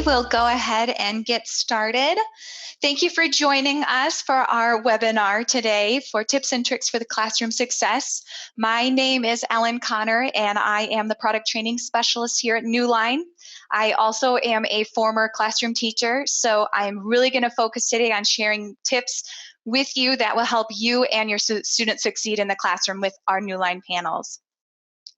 we'll go ahead and get started. Thank you for joining us for our webinar today for Tips and Tricks for the Classroom Success. My name is Ellen Connor, and I am the Product Training Specialist here at Newline. I also am a former classroom teacher, so I'm really going to focus today on sharing tips with you that will help you and your students succeed in the classroom with our Newline panels.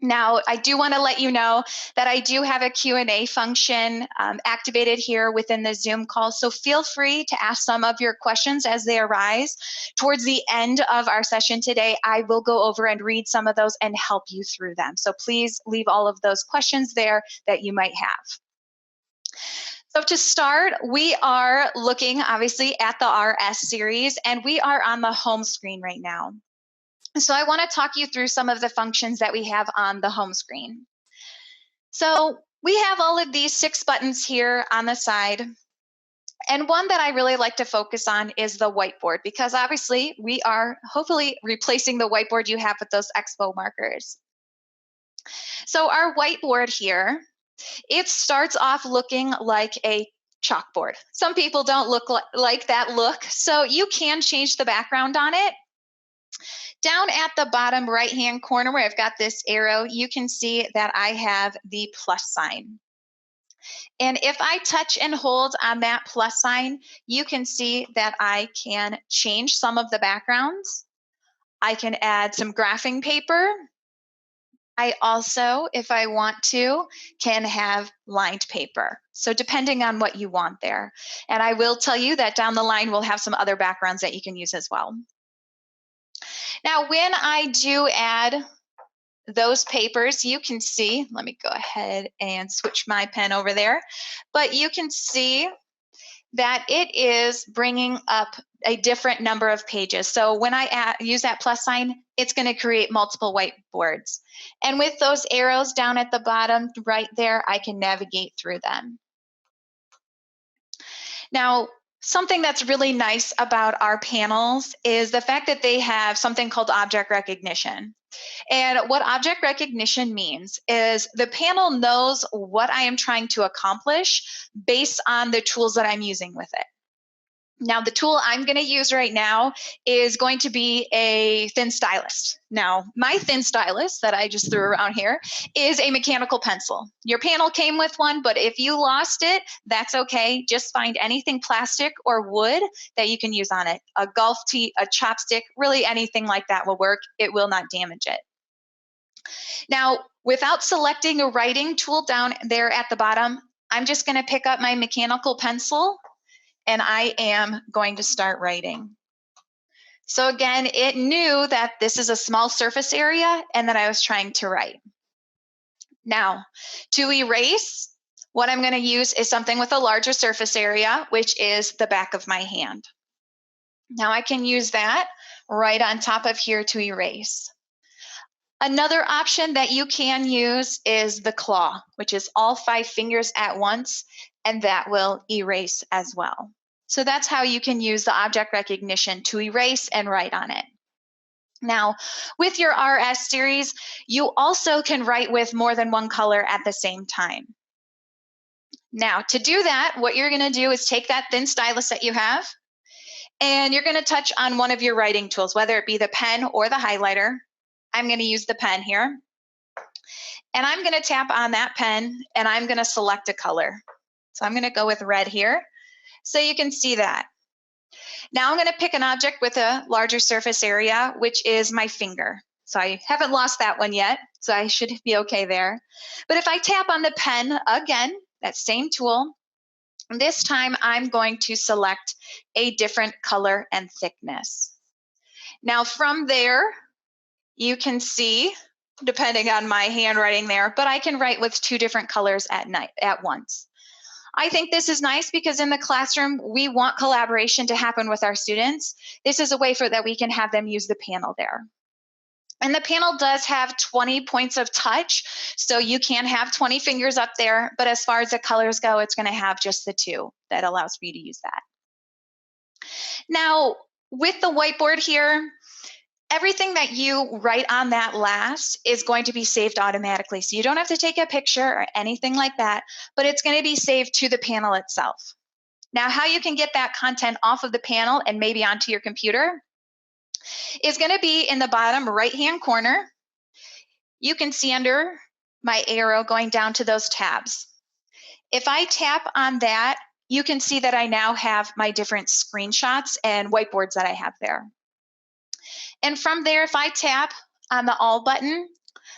Now, I do want to let you know that I do have a Q&A function activated here within the Zoom call, so feel free to ask some of your questions as they arise. Towards the end of our session today, I will go over and read some of those and help you through them. So please leave all of those questions there that you might have. So to start, we are looking obviously at the RS series, and we are on the home screen right now. So I want to talk you through some of the functions that we have on the home screen. So we have all of these 6 buttons here on the side. And one that I really like to focus on is the whiteboard, because obviously we are hopefully replacing the whiteboard you have with those expo markers. So our whiteboard here, it starts off looking like a chalkboard. Some people don't look like that look, so you can change the background on it. Down at the bottom right-hand corner where I've got this arrow, you can see that I have the plus sign. And if I touch and hold on that plus sign, you can see that I can change some of the backgrounds. I can add some graphing paper. I also, if I want to, can have lined paper. So depending on what you want there. And I will tell you that down the line, we'll have some other backgrounds that you can use as well. Now, when I do add those papers, you can see, let me go ahead and switch my pen over there, but you can see that it is bringing up a different number of pages. So when I use that plus sign, it's going to create multiple whiteboards. And with those arrows down at the bottom right there, I can navigate through them. Now, something that's really nice about our panels is the fact that they have something called object recognition. And what object recognition means is the panel knows what I am trying to accomplish based on the tools that I'm using with it. Now, the tool I'm going to use right now is going to be a thin stylus. Now, my thin stylus that I just threw around here is a mechanical pencil. Your panel came with one, but if you lost it, that's okay. Just find anything plastic or wood that you can use on it. A golf tee, a chopstick, really anything like that will work. It will not damage it. Now, without selecting a writing tool down there at the bottom, I'm just going to pick up my mechanical pencil and I am going to start writing. So again, it knew that this is a small surface area and that I was trying to write. Now, to erase, what I'm going to use is something with a larger surface area, which is the back of my hand. Now I can use that right on top of here to erase. Another option that you can use is the claw, which is all 5 fingers at once, and that will erase as well. So that's how you can use the object recognition to erase and write on it. Now, with your RS series, you also can write with more than one color at the same time. Now, to do that, what you're going to do is take that thin stylus that you have, and you're going to touch on one of your writing tools, whether it be the pen or the highlighter. I'm going to use the pen here. And I'm going to tap on that pen, and I'm going to select a color. So I'm going to go with red here. So you can see that. Now I'm going to pick an object with a larger surface area, which is my finger. So I haven't lost that one yet, so I should be okay there. But if I tap on the pen again, that same tool, this time I'm going to select a different color and thickness. Now from there, you can see, depending on my handwriting there, but I can write with 2 different colors at once. I think this is nice because in the classroom, we want collaboration to happen with our students. This is a way that we can have them use the panel there. And the panel does have 20 points of touch, so you can have 20 fingers up there, but as far as the colors go, it's going to have just the 2 that allows for you to use that. Now, with the whiteboard here, everything that you write on that last is going to be saved automatically. So you don't have to take a picture or anything like that, but it's going to be saved to the panel itself. Now, how you can get that content off of the panel and maybe onto your computer is going to be in the bottom right-hand corner. You can see under my arrow going down to those tabs. If I tap on that, you can see that I now have my different screenshots and whiteboards that I have there. And from there, if I tap on the All button,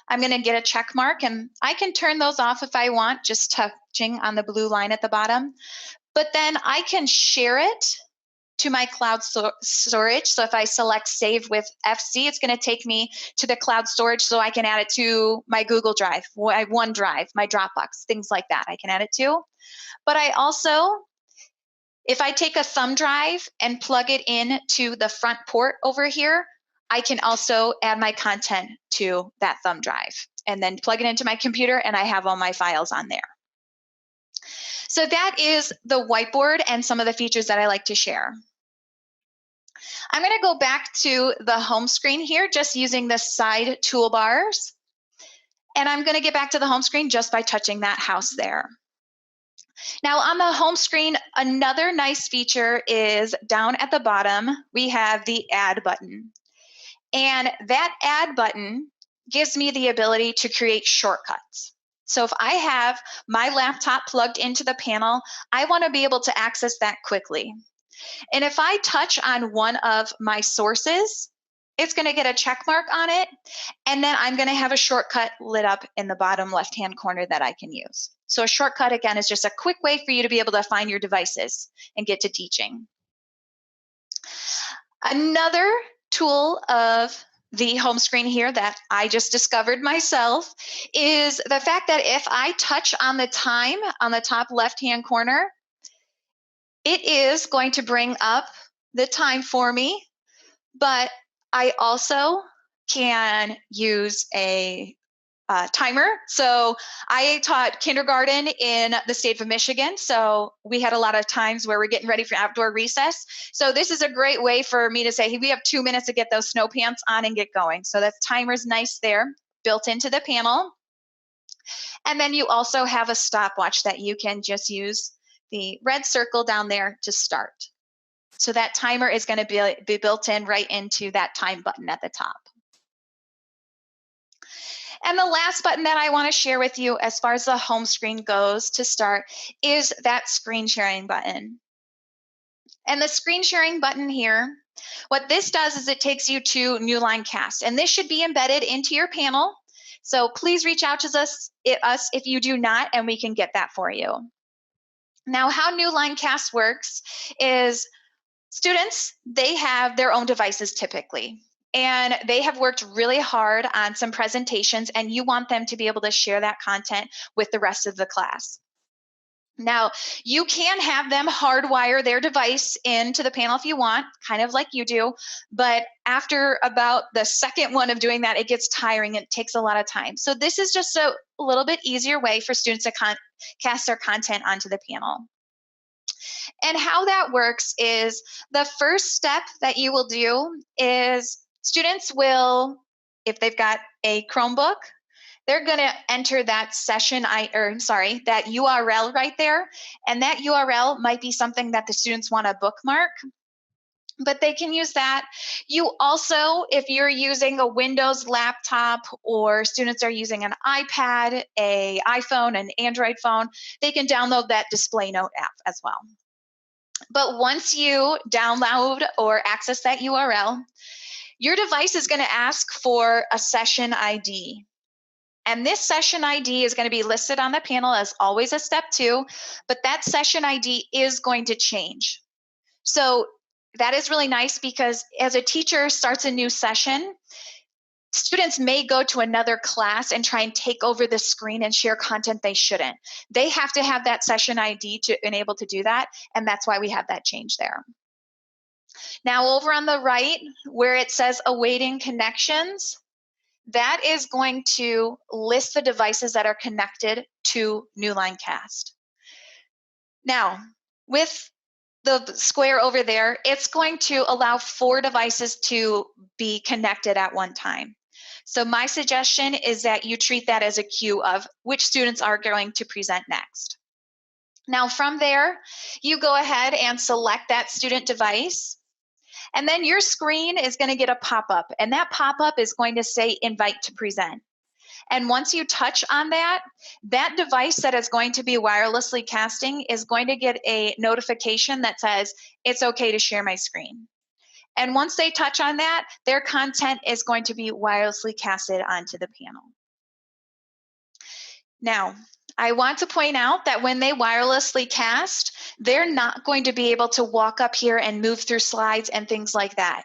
I'm going to get a check mark, and I can turn those off if I want, just touching on the blue line at the bottom. But then I can share it to my cloud storage. So if I select Save with FC, it's going to take me to the cloud storage so I can add it to my Google Drive, my OneDrive, my Dropbox, things like that I can add it to. But I also, if I take a thumb drive and plug it in to the front port over here, I can also add my content to that thumb drive and then plug it into my computer, and I have all my files on there. So that is the whiteboard and some of the features that I like to share. I'm going to go back to the home screen here, just using the side toolbars. And I'm going to get back to the home screen just by touching that house there. Now on the home screen, another nice feature is down at the bottom, we have the Add button. And that Add button gives me the ability to create shortcuts. So if I have my laptop plugged into the panel, I want to be able to access that quickly. And if I touch on one of my sources, it's going to get a check mark on it. And then I'm going to have a shortcut lit up in the bottom left-hand corner that I can use. So a shortcut, again, is just a quick way for you to be able to find your devices and get to teaching. Another tool of the home screen here that I just discovered myself is the fact that if I touch on the time on the top left-hand corner, it is going to bring up the time for me, but I also can use a timer. So I taught kindergarten in the state of Michigan. So we had a lot of times where we're getting ready for outdoor recess. So this is a great way for me to say, hey, we have 2 minutes to get those snow pants on and get going. So that timer's nice there, built into the panel. And then you also have a stopwatch that you can just use the red circle down there to start. So that timer is going to be built in right into that time button at the top. And the last button that I want to share with you as far as the home screen goes to start is that screen sharing button. And the screen sharing button here, what this does is it takes you to Newline Cast, and this should be embedded into your panel. So please reach out to us if you do not, and we can get that for you. Now, how Newline Cast works is students, they have their own devices typically. And they have worked really hard on some presentations, and you want them to be able to share that content with the rest of the class. Now, you can have them hardwire their device into the panel if you want, kind of like you do, but after about the second one of doing that, it gets tiring. It takes a lot of time. So this is just a little bit easier way for students to cast their content onto the panel. And how that works is the first step that you will do is students will, if they've got a Chromebook, they're going to enter that that URL right there. And that URL might be something that the students want to bookmark, but they can use that. You also, if you're using a Windows laptop or students are using an iPad, an iPhone, an Android phone, they can download that Display Note app as well. But once you download or access that URL, your device is going to ask for a session ID. And this session ID is going to be listed on the panel as always a step 2, but that session ID is going to change. So that is really nice because as a teacher starts a new session, students may go to another class and try and take over the screen and share content they shouldn't. They have to have that session ID to enable to do that, and that's why we have that change there. Now over on the right, where it says awaiting connections, that is going to list the devices that are connected to Newline Cast. Now, with the square over there, it's going to allow 4 devices to be connected at one time. So my suggestion is that you treat that as a queue of which students are going to present next. Now from there, you go ahead and select that student device, and then your screen is going to get a pop-up, and that pop-up is going to say invite to present. And once you touch on that, that device that is going to be wirelessly casting is going to get a notification that says it's okay to share my screen. And once they touch on that, their content is going to be wirelessly casted onto the panel. Now, I want to point out that when they wirelessly cast, they're not going to be able to walk up here and move through slides and things like that.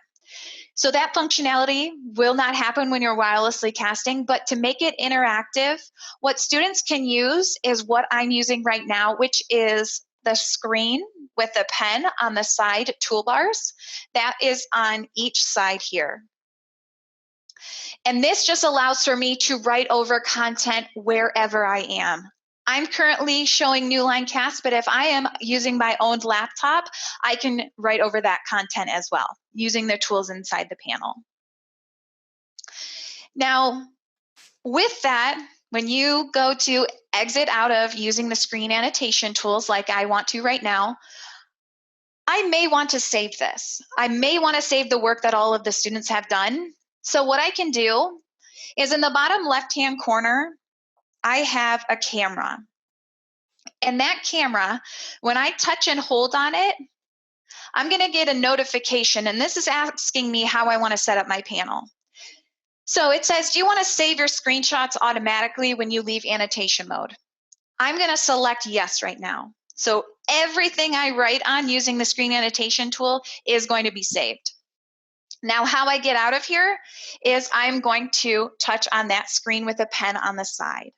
So that functionality will not happen when you're wirelessly casting, but to make it interactive, what students can use is what I'm using right now, which is the screen with the pen on the side toolbars. That is on each side here. And this just allows for me to write over content wherever I am. I'm currently showing Newline Cast, but if I am using my own laptop, I can write over that content as well, using the tools inside the panel. Now, with that, when you go to exit out of using the screen annotation tools like I want to right now, I may want to save this. I may want to save the work that all of the students have done. So what I can do is in the bottom left-hand corner, I have a camera. And that camera, when I touch and hold on it, I'm going to get a notification. And this is asking me how I want to set up my panel. So it says, do you want to save your screenshots automatically when you leave annotation mode? I'm going to select yes right now. So everything I write on using the screen annotation tool is going to be saved. Now, how I get out of here is I'm going to touch on that screen with a pen on the side.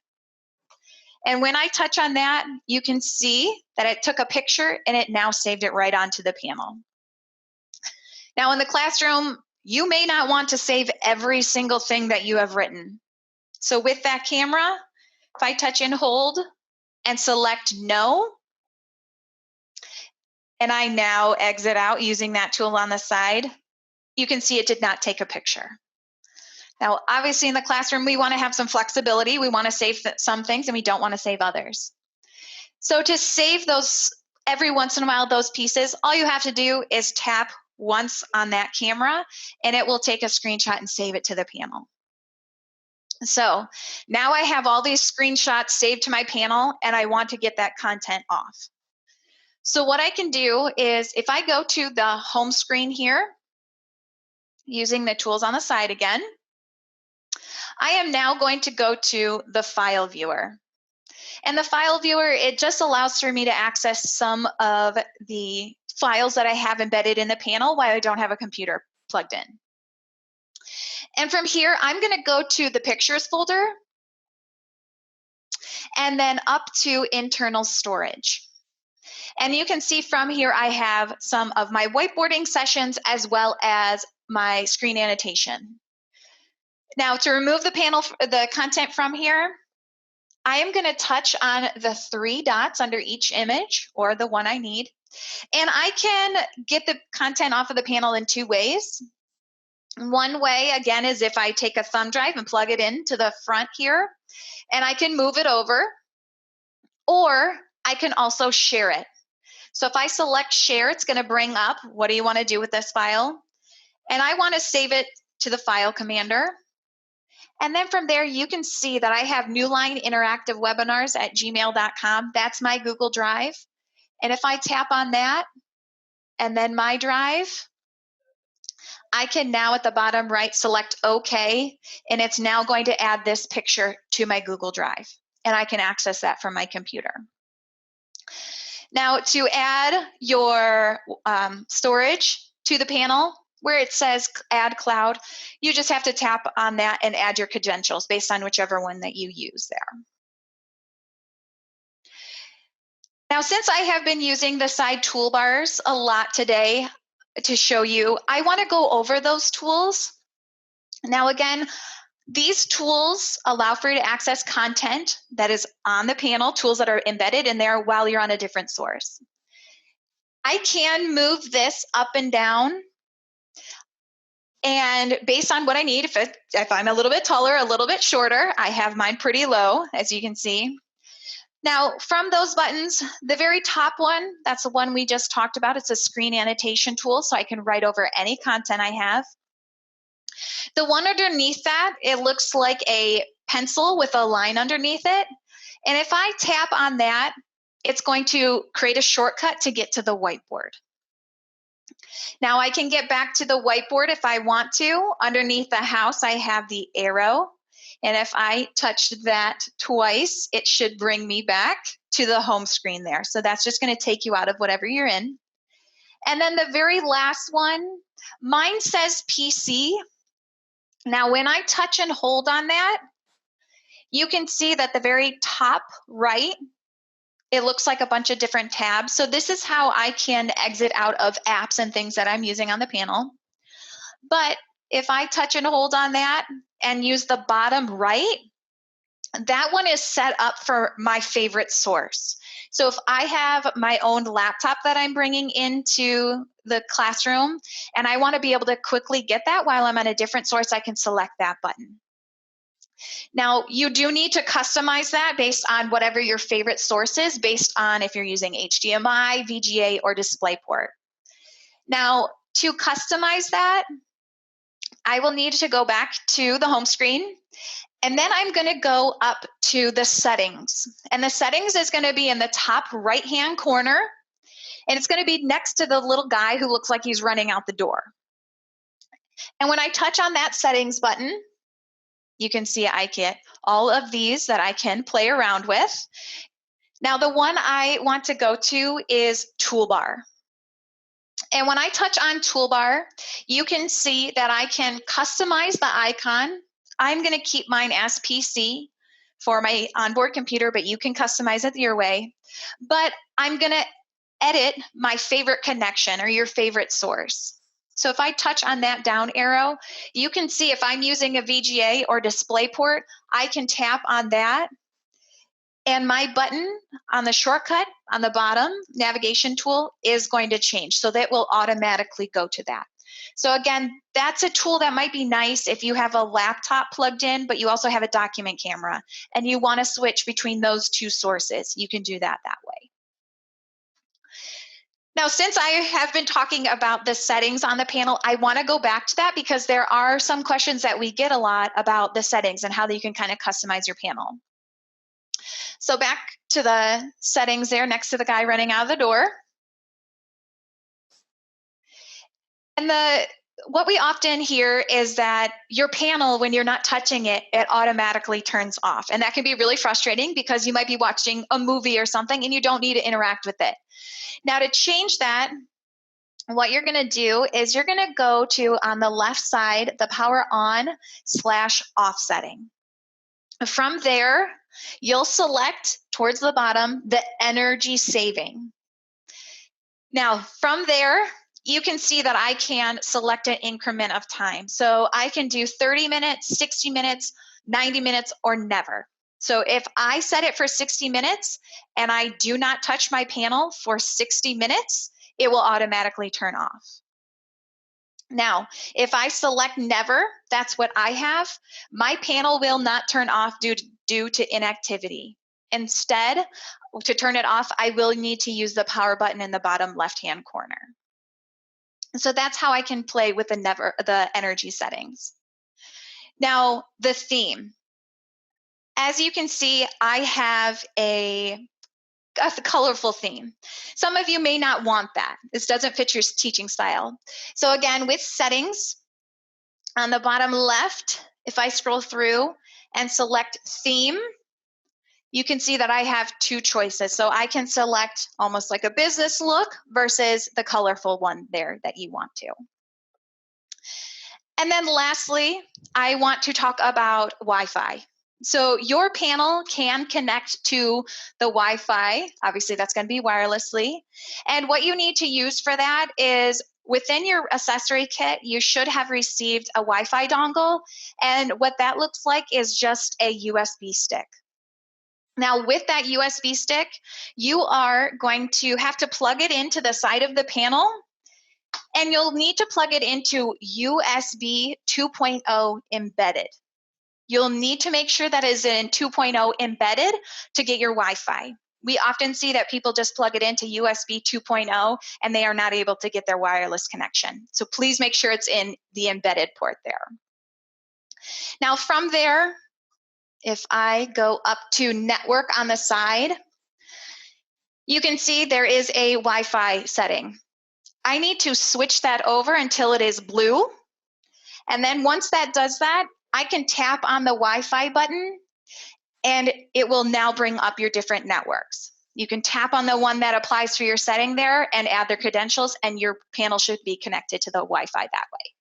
And when I touch on that, you can see that it took a picture and it now saved it right onto the panel. Now in the classroom, you may not want to save every single thing that you have written. So with that camera, if I touch and hold and select no, and I now exit out using that tool on the side, you can see it did not take a picture. Now, obviously in the classroom, we want to have some flexibility. We want to save some things and we don't want to save others. So to save those every once in a while, those pieces, all you have to do is tap once on that camera and it will take a screenshot and save it to the panel. So now I have all these screenshots saved to my panel and I want to get that content off. So what I can do is if I go to the home screen here, using the tools on the side again, I am now going to go to the file viewer. And the file viewer, it just allows for me to access some of the files that I have embedded in the panel while I don't have a computer plugged in. And from here, I'm going to go to the pictures folder and then up to internal storage. And you can see from here, I have some of my whiteboarding sessions as well as my screen annotation. Now to remove the content from here, I am going to touch on the 3 dots under each image or the one I need. And I can get the content off of the panel in 2 ways. One way, again, is if I take a thumb drive and plug it into the front here, and I can move it over, or I can also share it. So if I select share, it's going to bring up, what do you want to do with this file? And I want to save it to the file commander. And then from there, you can see that I have Newline Interactive Webinars at gmail.com. That's my Google Drive. And if I tap on that and then my drive, I can now at the bottom right select OK, and it's now going to add this picture to my Google Drive. And I can access that from my computer. Now to add your storage to the panel, where it says add cloud, you just have to tap on that and add your credentials based on whichever one that you use there. Now, since I have been using the side toolbars a lot today to show you, I want to go over those tools. Now, again, these tools allow for you to access content that is on the panel, tools that are embedded in there while you're on a different source. I can move this up and down, and based on what I need, if I'm a little bit taller, a little bit shorter, I have mine pretty low, as you can see. Now, from those buttons, the very top one, that's the one we just talked about. It's a screen annotation tool, so I can write over any content I have. The one underneath that, it looks like a pencil with a line underneath it. And if I tap on that, it's going to create a shortcut to get to the whiteboard. Now I can get back to the whiteboard if I want to. Underneath the house, I have the arrow. And if I touch that twice, it should bring me back to the home screen there. So that's just going to take you out of whatever you're in. And then the very last one, mine says PC. Now when I touch and hold on that, you can see that the very top right, it looks like a bunch of different tabs. So this is how I can exit out of apps and things that I'm using on the panel. But if I touch and hold on that and use the bottom right, that one is set up for my favorite source. So if I have my own laptop that I'm bringing into the classroom and I want to be able to quickly get that while I'm on a different source, I can select that button. Now, you do need to customize that based on whatever your favorite source is, based on if you're using HDMI, VGA, or DisplayPort. Now, to customize that, I will need to go back to the home screen, and then I'm going to go up to the settings. And the settings is going to be in the top right-hand corner, and it's going to be next to the little guy who looks like he's running out the door. And when I touch on that settings button, you can see I get all of these that I can play around with. Now, the one I want to go to is Toolbar. And when I touch on Toolbar, you can see that I can customize the icon. I'm going to keep mine as PC for my onboard computer, but you can customize it your way. But I'm going to edit my favorite connection or your favorite source. So if I touch on that down arrow, you can see if I'm using a VGA or DisplayPort, I can tap on that. And my button on the shortcut on the bottom navigation tool is going to change. So that will automatically go to that. So again, that's a tool that might be nice if you have a laptop plugged in, but you also have a document camera and you want to switch between those two sources. You can do that way. Now, since I have been talking about the settings on the panel, I want to go back to that because there are some questions that we get a lot about the settings and how you can kind of customize your panel. So back to the settings there next to the guy running out of the door. And what we often hear is that your panel, when you're not touching it, it automatically turns off. And that can be really frustrating because you might be watching a movie or something and you don't need to interact with it. Now, to change that, what you're going to do is you're going to go to, on the left side, the power on/off setting. From there, you'll select towards the bottom the energy saving. Now, from there, you can see that I can select an increment of time. So I can do 30 minutes, 60 minutes, 90 minutes, or never. So if I set it for 60 minutes and I do not touch my panel for 60 minutes, it will automatically turn off. Now, if I select never, that's what I have, my panel will not turn off due to inactivity. Instead, to turn it off, I will need to use the power button in the bottom left-hand corner. So that's how I can play with the energy settings. Now, the theme. As you can see, I have a colorful theme. Some of you may not want that. This doesn't fit your teaching style. So again, with settings, on the bottom left, if I scroll through and select theme, you can see that I have two choices. So I can select almost like a business look versus the colorful one there that you want to. And then lastly, I want to talk about Wi-Fi. So your panel can connect to the Wi-Fi. Obviously, that's going to be wirelessly. And what you need to use for that is within your accessory kit, you should have received a Wi-Fi dongle. And what that looks like is just a USB stick. Now with that USB stick, you are going to have to plug it into the side of the panel, and you'll need to plug it into USB 2.0 embedded. You'll need to make sure that is in 2.0 embedded to get your Wi-Fi. We often see that people just plug it into USB 2.0 and they are not able to get their wireless connection. So please make sure it's in the embedded port there. Now from there, if I go up to network on the side, you can see there is a Wi-Fi setting. I need to switch that over until it is blue. And then once that does that, I can tap on the Wi-Fi button and it will now bring up your different networks. You can tap on the one that applies for your setting there and add their credentials, and your panel should be connected to the Wi-Fi that way.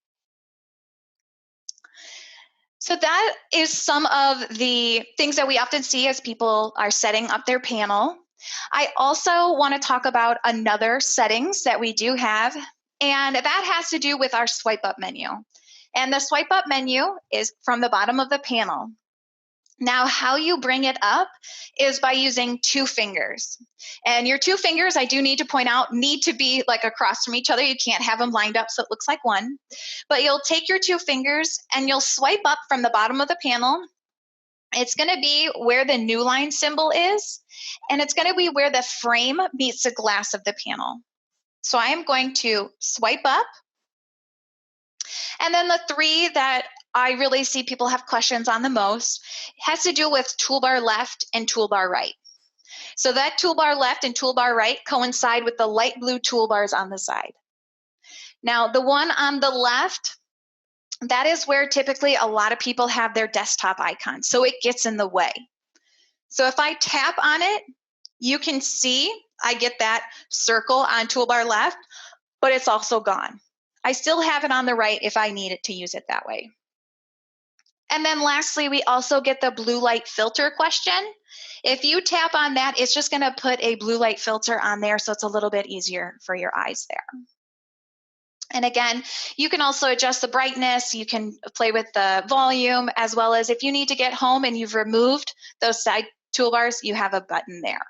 So that is some of the things that we often see as people are setting up their panel. I also want to talk about another settings that we do have, and that has to do with our swipe up menu. And the swipe up menu is from the bottom of the panel. Now, how you bring it up is by using 2 fingers. And your 2 fingers, I do need to point out, need to be like across from each other. You can't have them lined up so it looks like one. But you'll take your 2 fingers and you'll swipe up from the bottom of the panel. It's going to be where the Newline symbol is, and it's going to be where the frame meets the glass of the panel. So I am going to swipe up. And then the 3 that I really see people have questions on the most has to do with toolbar left and toolbar right. So that toolbar left and toolbar right coincide with the light blue toolbars on the side. Now, the one on the left, that is where typically a lot of people have their desktop icon, so it gets in the way. So if I tap on it, you can see I get that circle on toolbar left, but it's also gone. I still have it on the right if I need it to use it that way. And then lastly, we also get the blue light filter question. If you tap on that, it's just going to put a blue light filter on there, so it's a little bit easier for your eyes there. And again, you can also adjust the brightness, you can play with the volume, as well as if you need to get home and you've removed those side toolbars, you have a button there.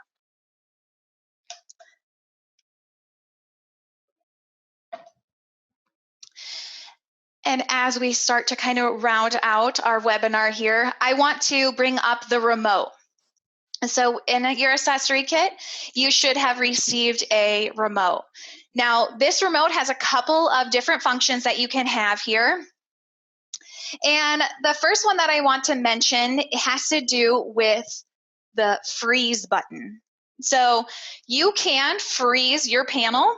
And as we start to kind of round out our webinar here, I want to bring up the remote. So in your accessory kit, you should have received a remote. Now, this remote has a couple of different functions that you can have here. And the first one that I want to mention has to do with the freeze button. So you can freeze your panel.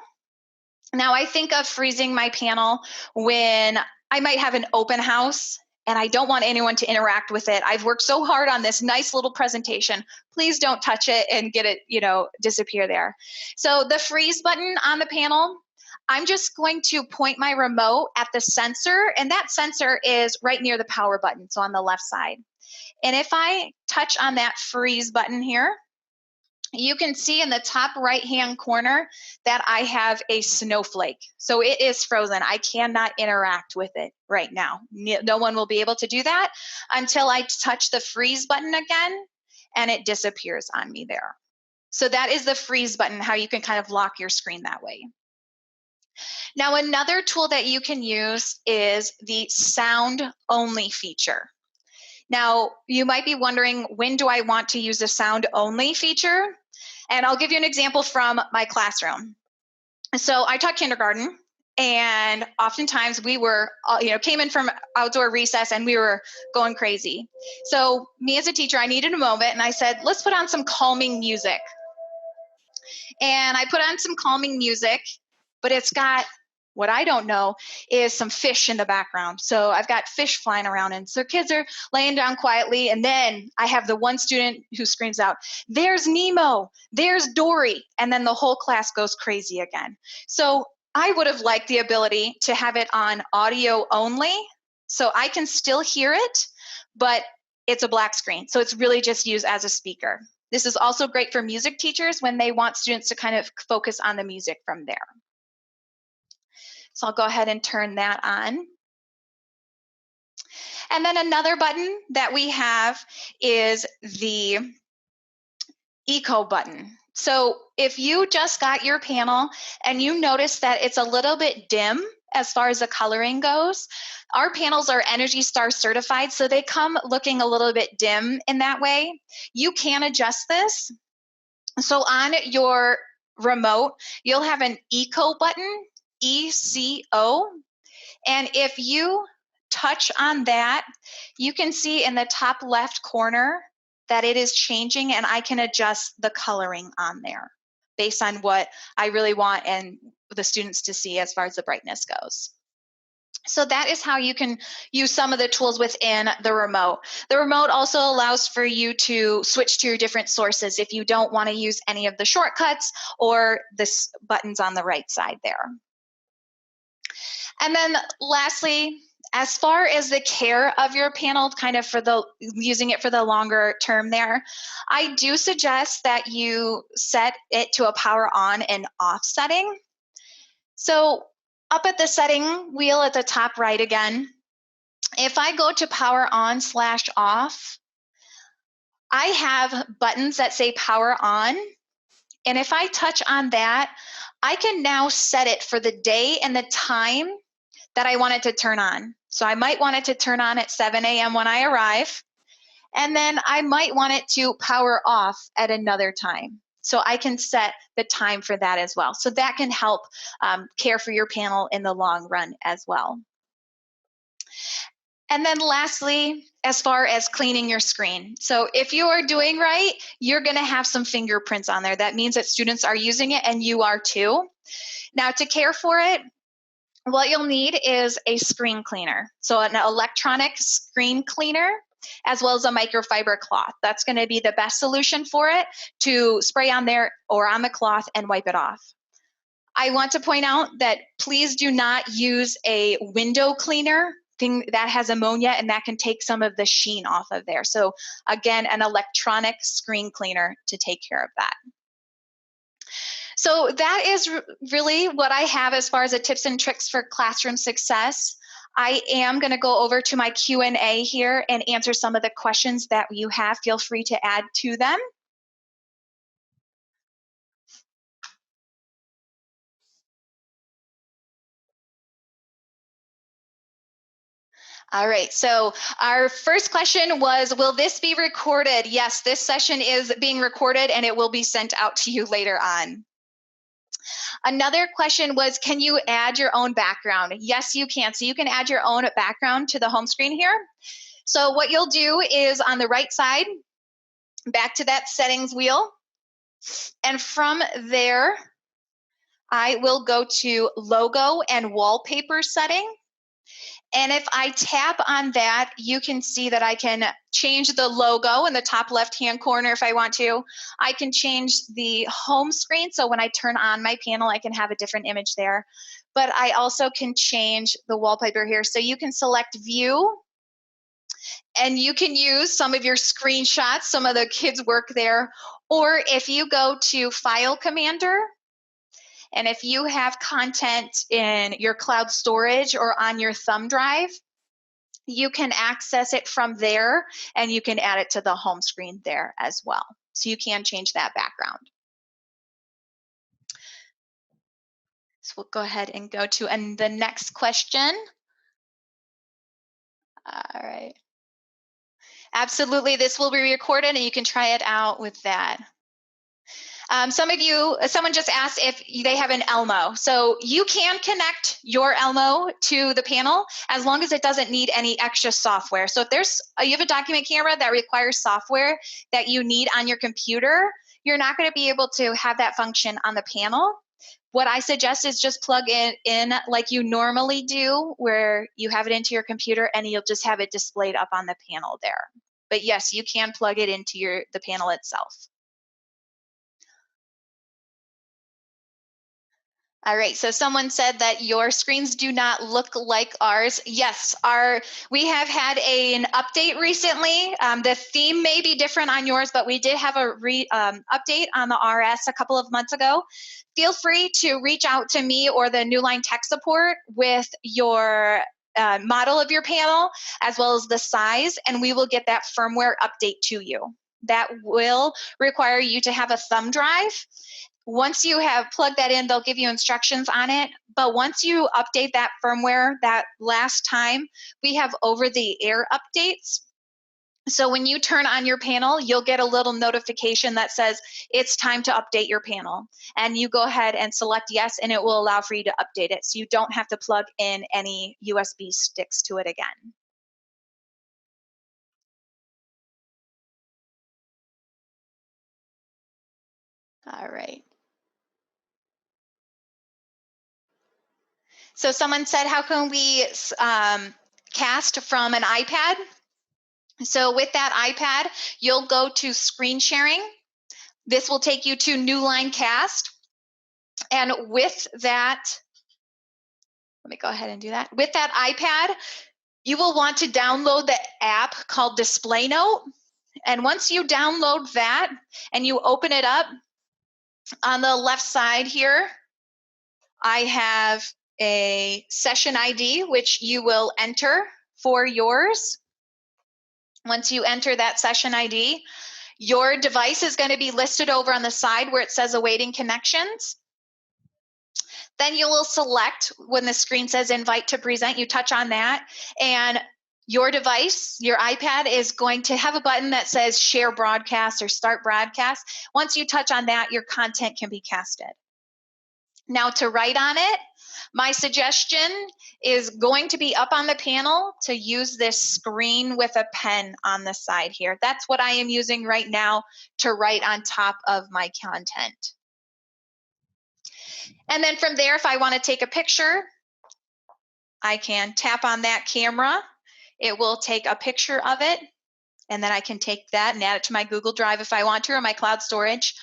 Now, I think of freezing my panel when I might have an open house and I don't want anyone to interact with it. I've worked so hard on this nice little presentation. Please don't touch it and get it, disappear there. So the freeze button on the panel, I'm just going to point my remote at the sensor, and that sensor is right near the power button, so on the left side. And if I touch on that freeze button here, you can see in the top right-hand corner that I have a snowflake. So it is frozen. I cannot interact with it right now. No one will be able to do that until I touch the freeze button again, and it disappears on me there. So that is the freeze button, how you can kind of lock your screen that way. Now, another tool that you can use is the sound only feature. Now, you might be wondering, when do I want to use the sound only feature? And I'll give you an example from my classroom. So I taught kindergarten, and oftentimes we were, came in from outdoor recess and we were going crazy. So me as a teacher, I needed a moment, and I said, let's put on some calming music. And I put on some calming music, but it's got, what I don't know is some fish in the background. So I've got fish flying around, and so kids are laying down quietly, and then I have the one student who screams out, there's Nemo, there's Dory, and then the whole class goes crazy again. So I would have liked the ability to have it on audio only, so I can still hear it, but it's a black screen. So it's really just used as a speaker. This is also great for music teachers when they want students to kind of focus on the music from there. So I'll go ahead and turn that on. And then another button that we have is the Eco button. So if you just got your panel and you notice that it's a little bit dim as far as the coloring goes, our panels are Energy Star certified, so they come looking a little bit dim in that way. You can adjust this. So on your remote, you'll have an Eco button, ECO, and if you touch on that, you can see in the top left corner that it is changing, and I can adjust the coloring on there based on what I really want and the students to see as far as the brightness goes. So that is how you can use some of the tools within the remote. The remote also allows for you to switch to different sources if you don't want to use any of the shortcuts or the buttons on the right side there. And then lastly, as far as the care of your panel, kind of for the using it for the longer term there, I do suggest that you set it to a power on and off setting. So up at the setting wheel at the top right again, if I go to power on/off, I have buttons that say power on. And if I touch on that, I can now set it for the day and the time that I want it to turn on. So I might want it to turn on at 7 a.m. when I arrive, and then I might want it to power off at another time. So I can set the time for that as well. So that can help care for your panel in the long run as well. And then lastly, as far as cleaning your screen. So if you are doing right, you're gonna have some fingerprints on there. That means that students are using it and you are too. Now to care for it, what you'll need is a screen cleaner. So an electronic screen cleaner, as well as a microfiber cloth. That's gonna be the best solution for it, to spray on there or on the cloth and wipe it off. I want to point out that please do not use a window cleaner thing that has ammonia, and that can take some of the sheen off of there. So again, an electronic screen cleaner to take care of that. So that is really what I have as far as the tips and tricks for classroom success. I am going to go over to my Q&A here and answer some of the questions that you have. Feel free to add to them. All right, so our first question was, will this be recorded? Yes, this session is being recorded and it will be sent out to you later on. Another question was, can you add your own background? Yes, you can. So you can add your own background to the home screen here. So what you'll do is on the right side, back to that settings wheel. And from there, I will go to logo and wallpaper setting. And if I tap on that, you can see that I can change the logo in the top left-hand corner if I want to. I can change the home screen, so when I turn on my panel, I can have a different image there. But I also can change the wallpaper here. So you can select view, and you can use some of your screenshots, some of the kids' work there. Or if you go to File Commander, and if you have content in your cloud storage or on your thumb drive, you can access it from there and you can add it to the home screen there as well. So you can change that background. So we'll go ahead and go to the next question. All right. Absolutely, this will be recorded and you can try it out with that. Someone just asked if they have an Elmo. So you can connect your Elmo to the panel as long as it doesn't need any extra software. So if you have a document camera that requires software that you need on your computer, you're not going to be able to have that function on the panel. What I suggest is just plug it in like you normally do, where you have it into your computer and you'll just have it displayed up on the panel there. But yes, you can plug it into the panel itself. All right, so someone said that your screens do not look like ours. Yes, we have had an update recently. The theme may be different on yours, but we did have a update on the RS a couple of months ago. Feel free to reach out to me or the Newline tech support with your model of your panel, as well as the size, and we will get that firmware update to you. that will require you to have a thumb drive. Once you have plugged that in, they'll give you instructions on it. But once you update that firmware, that last time, we have over-the-air updates. So when you turn on your panel, you'll get a little notification that says it's time to update your panel. And you go ahead and select yes, and it will allow for you to update it. So you don't have to plug in any USB sticks to it again. All right. So someone said, how can we cast from an iPad? So with that iPad, you'll go to screen sharing. This will take you to Newline Cast. And with that, let me go ahead and do that. With that iPad, you will want to download the app called Display Note. And once you download that and you open it up, on the left side here, I have a session ID, which you will enter for yours. Once you enter that session ID, your device is going to be listed over on the side where it says awaiting connections. Then you will select when the screen says invite to present, you touch on that, and your device, your iPad, is going to have a button that says share broadcast or start broadcast. Once you touch on that, your content can be casted. Now to write on it, my suggestion is going to be up on the panel to use this screen with a pen on the side here. That's what I am using right now to write on top of my content. And then from there, if I want to take a picture, I can tap on that camera. It will take a picture of it, and then I can take that and add it to my Google Drive if I want to, or my cloud storage.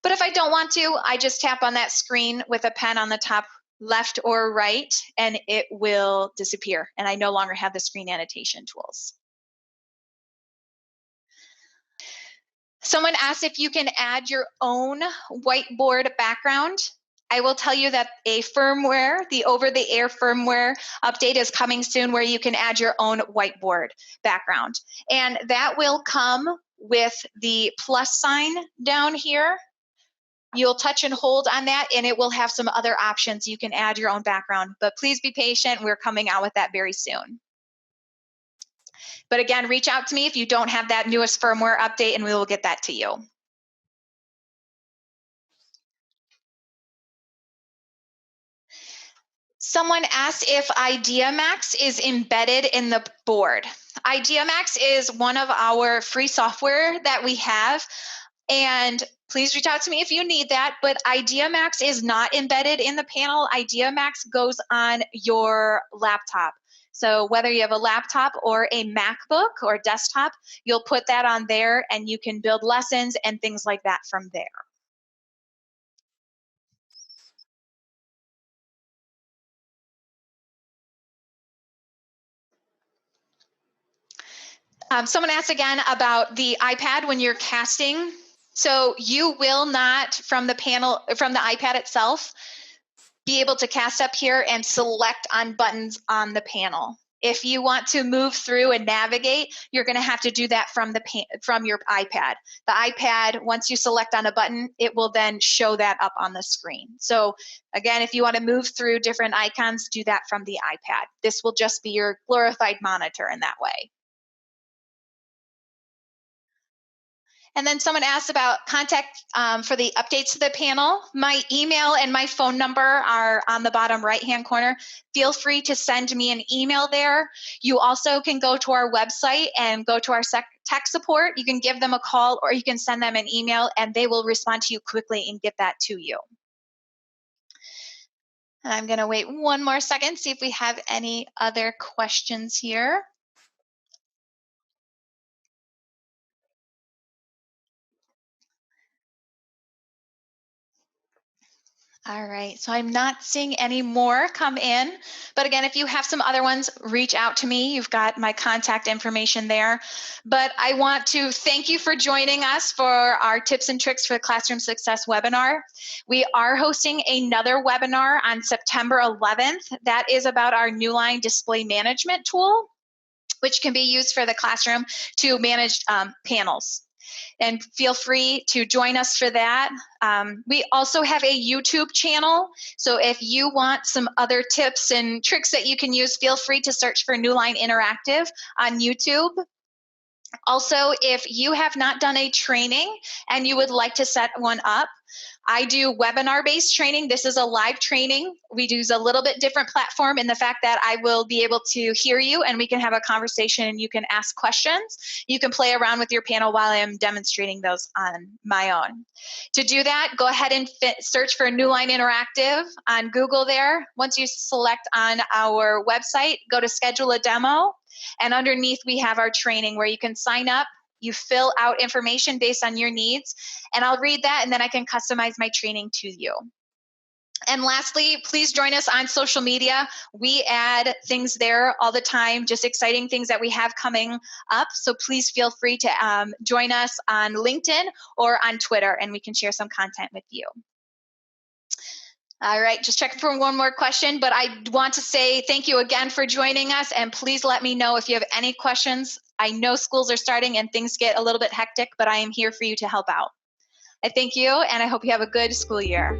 But if I don't want to, I just tap on that screen with a pen on the top left or right, and it will disappear, and I no longer have the screen annotation tools. Someone asked if you can add your own whiteboard background. I will tell you that a firmware, the over-the-air firmware update is coming soon where you can add your own whiteboard background. And that will come with the plus sign down here. You'll touch and hold on that, and it will have some other options. You can add your own background, but please be patient. We're coming out with that very soon. But again, reach out to me if you don't have that newest firmware update, and we will get that to you. Someone asked if IdeaMax is embedded in the board. IdeaMax is one of our free software that we have, and please reach out to me if you need that, but IdeaMax is not embedded in the panel. IdeaMax goes on your laptop. So whether you have a laptop or a MacBook or desktop, you'll put that on there and you can build lessons and things like that from there. Someone asked again about the iPad when you're casting. So you will not, from the panel, from the iPad itself, be able to cast up here and select on buttons on the panel. If you want to move through and navigate, you're going to have to do that from your iPad. The iPad, once you select on a button, it will then show that up on the screen. So again, if you want to move through different icons, do that from the iPad. This will just be your glorified monitor in that way. And then someone asked about contact for the updates to the panel. My email and my phone number are on the bottom right-hand corner. Feel free to send me an email there. You also can go to our website and go to our tech support. You can give them a call or you can send them an email and they will respond to you quickly and get that to you. And I'm going to wait one more second, see if we have any other questions here. All right, so I'm not seeing any more come in, but again, if you have some other ones, reach out to me. You've got my contact information there. But I want to thank you for joining us for our tips and tricks for classroom success webinar. We are hosting another webinar on September 11th. That is about our Newline display management tool, which can be used for the classroom to manage panels. And feel free to join us for that. We also have a YouTube channel. So if you want some other tips and tricks that you can use, feel free to search for Newline Interactive on YouTube. Also, if you have not done a training and you would like to set one up, I do webinar-based training. This is a live training. We use a little bit different platform in the fact that I will be able to hear you and we can have a conversation and you can ask questions. You can play around with your panel while I'm demonstrating those on my own. To do that, go ahead and search for Newline Interactive on Google there. Once you select on our website, go to schedule a demo. And underneath we have our training where you can sign up. You fill out information based on your needs, and I'll read that and then I can customize my training to you. And lastly, please join us on social media. We add things there all the time, just exciting things that we have coming up. So please feel free to join us on LinkedIn or on Twitter, and we can share some content with you. All right, just checking for one more question, but I want to say thank you again for joining us, and please let me know if you have any questions. I know schools are starting and things get a little bit hectic, but I am here for you to help out. I thank you, and I hope you have a good school year.